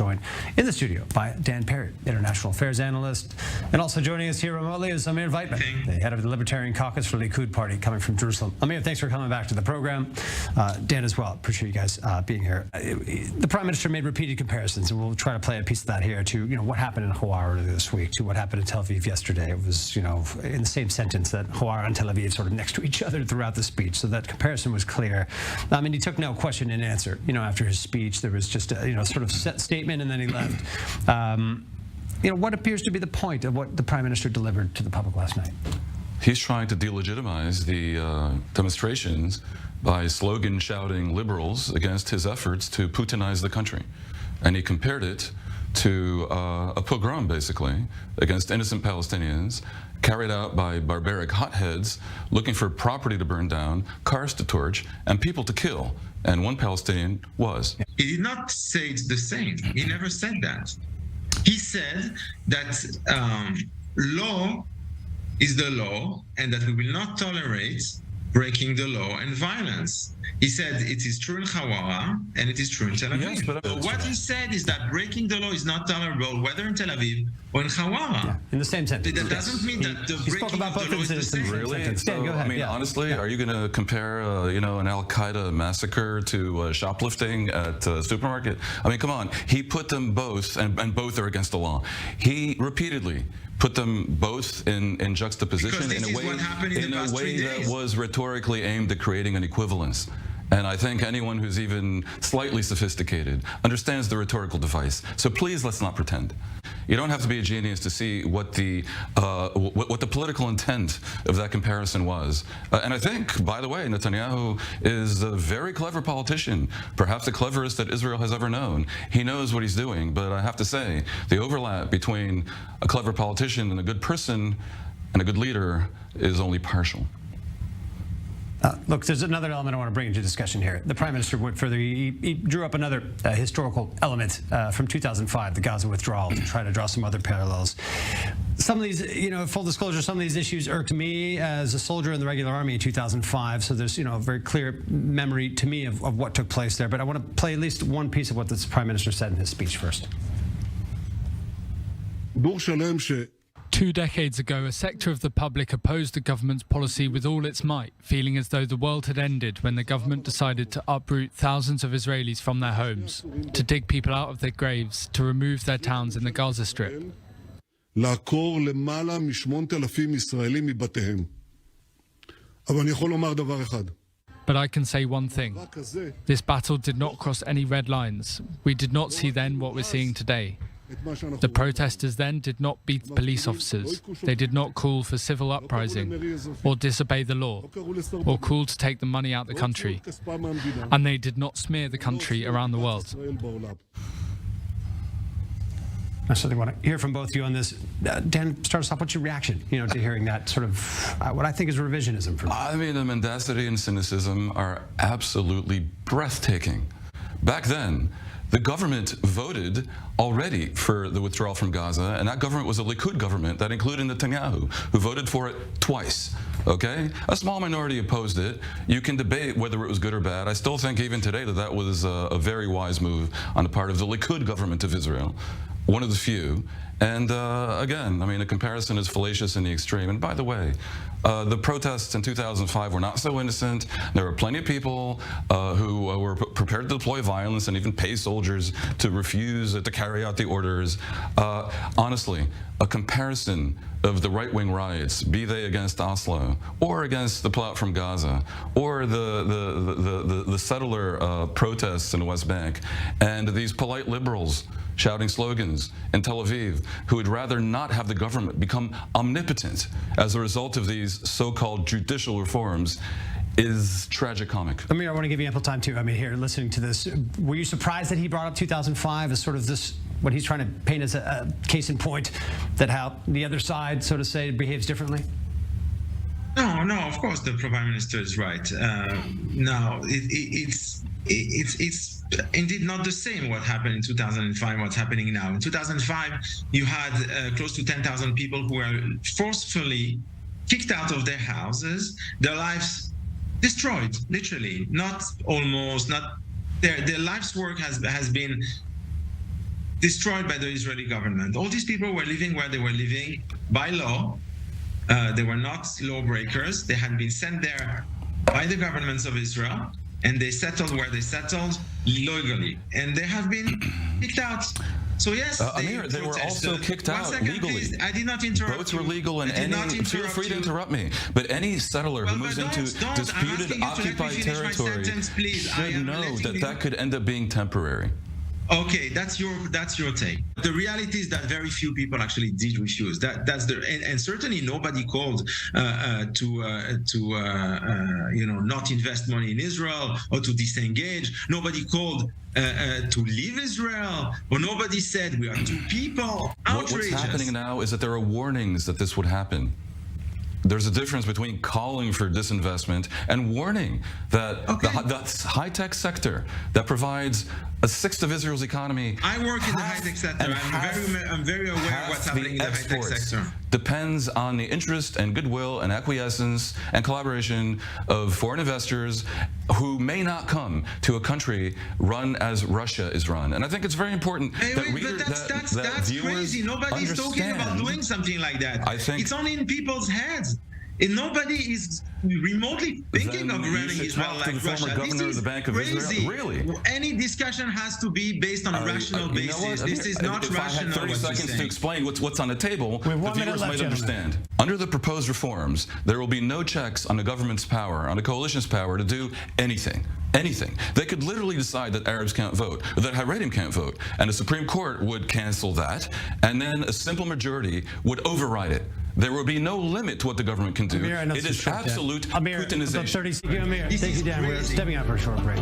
joined in the studio by Dan Perry, international affairs analyst. And also joining us here remotely is Amir Weitman, the head of the Libertarian Caucus for the Likud Party, coming from Jerusalem. Amir, thanks for coming back to the program. Dan as well. Appreciate you guys being here. The Prime Minister made repeated comparisons, and we'll try to play a piece of that here to, what happened in Hawara earlier this week, to what happened in Tel Aviv yesterday. It was, in the same sentence that Hawara and Tel Aviv sort of next to each other throughout the speech. So that comparison was clear. I mean, he took no question and answer. After his speech, there was just a, sort of set statement, and then he left. What appears to be the point of what the Prime Minister delivered to the public last night? He's trying to delegitimize the demonstrations by slogan-shouting liberals against his efforts to Putinize the country. And he compared it to a pogrom, basically, against innocent Palestinians, carried out by barbaric hotheads looking for property to burn down, cars to torch, and people to kill. And one Palestinian was. He did not say it's the same. He never said that. He said that law is the law and that we will not tolerate breaking the law and violence. He said it is true in Hawara and it is true in Tel Aviv. Yes, but what he said is that breaking the law is not tolerable whether in Tel Aviv or in Hawara. Yeah, in the same sentence. That doesn't mean that the breaking of the law is the same. Really? So, go ahead. Honestly, are you going to compare, an Al-Qaeda massacre to shoplifting at a supermarket? I mean, come on. He put them both, and both are against the law. He repeatedly put them both in juxtaposition in a way that was rhetorically aimed at creating an equivalence. And I think anyone who's even slightly sophisticated understands the rhetorical device. So please, let's not pretend. You don't have to be a genius to see what the political intent of that comparison was. And I think, by the way, Netanyahu is a very clever politician, perhaps the cleverest that Israel has ever known. He knows what he's doing, but I have to say, the overlap between a clever politician and a good person and a good leader is only partial. Look, there's another element I want to bring into discussion here. The Prime Minister went further. He drew up another historical element from 2005, the Gaza withdrawal, to try to draw some other parallels. Some of these, full disclosure, some of these issues irked me as a soldier in the regular army in 2005, so there's, a very clear memory to me of what took place there. But I want to play at least one piece of what the Prime Minister said in his speech first. 2 decades ago, a sector of the public opposed the government's policy with all its might, feeling as though the world had ended when the government decided to uproot thousands of Israelis from their homes, to dig people out of their graves, to remove their towns in the Gaza Strip. לעקור למעלה מ8,000 ישראלים מבתיהם. אבל אני יכול לומר דבר אחד. But I can say one thing. This battle did not cross any red lines. We did not see then what we're seeing today. The protesters then did not beat police officers. They did not call for civil uprising or disobey the law or call to take the money out of the country. And they did not smear the country around the world. I certainly want to hear from both of you on this. Dan, start us off. What's your reaction, to hearing that sort of what I think is revisionism from you? I mean, the mendacity and cynicism are absolutely breathtaking. Back then, the government voted already for the withdrawal from Gaza, and that government was a Likud government that included Netanyahu, who voted for it twice. Okay? A small minority opposed it. You can debate whether it was good or bad. I still think even today that was a very wise move on the part of the Likud government of Israel, one of the few. And again, I mean, the comparison is fallacious in the extreme. And by the way, the protests in 2005 were not so innocent. There were plenty of people who were prepared to deploy violence and even pay soldiers to refuse to carry out the orders. Honestly, a comparison of the right-wing riots, be they against Oslo or against the plot from Gaza or the settler protests in the West Bank, and these polite liberals shouting slogans in Tel Aviv who would rather not have the government become omnipotent as a result of these so-called judicial reforms is tragicomic. Amir, I want to give you ample time too. I mean, here, listening to this, were you surprised that he brought up 2005 as sort of this, what he's trying to paint as a case in point, that how the other side, so to say, behaves differently? No, of course the Prime Minister is right. No, it's indeed not the same what happened in 2005, what's happening now. In 2005, you had close to 10,000 people who were forcefully kicked out of their houses, their lives destroyed, literally, not almost, not their life's work has been destroyed by the Israeli government. All these people were living where they were living by law. They were not lawbreakers. They had been sent there by the governments of Israel, and they settled where they settled legally. And they have been kicked out. So yes, Amir, they were also kicked out legally. Please. I did not interrupt. Boats were legal, and feel free to interrupt me. But any settler who moves into disputed, occupied territory should know that that could end up being temporary. Okay, that's your take. The reality is that very few people actually did refuse. That's and certainly nobody called to not invest money in Israel or to disengage. Nobody called to leave Israel, or nobody said we are two people. Outrageous. What's happening now is that there are warnings that this would happen. There's a difference between calling for disinvestment and warning that the high-tech sector that provides a sixth of Israel's economy. I work in the high-tech sector. I'm very aware of what's happening in the high-tech sector. Depends on the interest and goodwill and acquiescence and collaboration of foreign investors who may not come to a country run as Russia is run. And I think it's very important that readers, that's crazy. Nobody's talking about doing something like that. I think it's only in people's heads. And nobody is remotely thinking of running Israel like Russia. This is of the Bank of crazy. Israel. Really? Any discussion has to be based on a rational basis. This is not rational. If I had 30 seconds to explain what's on the table, the viewers might understand. Under the proposed reforms, there will be no checks on the government's power, on the coalition's power to do anything. Anything. They could literally decide that Arabs can't vote, or that Haredim can't vote, and the Supreme Court would cancel that, and then a simple majority would override it. There will be no limit to what the government can do. Amir, it is absolute Amir, Putinization. Amir, thank you, Dan. We're stepping out for a short break.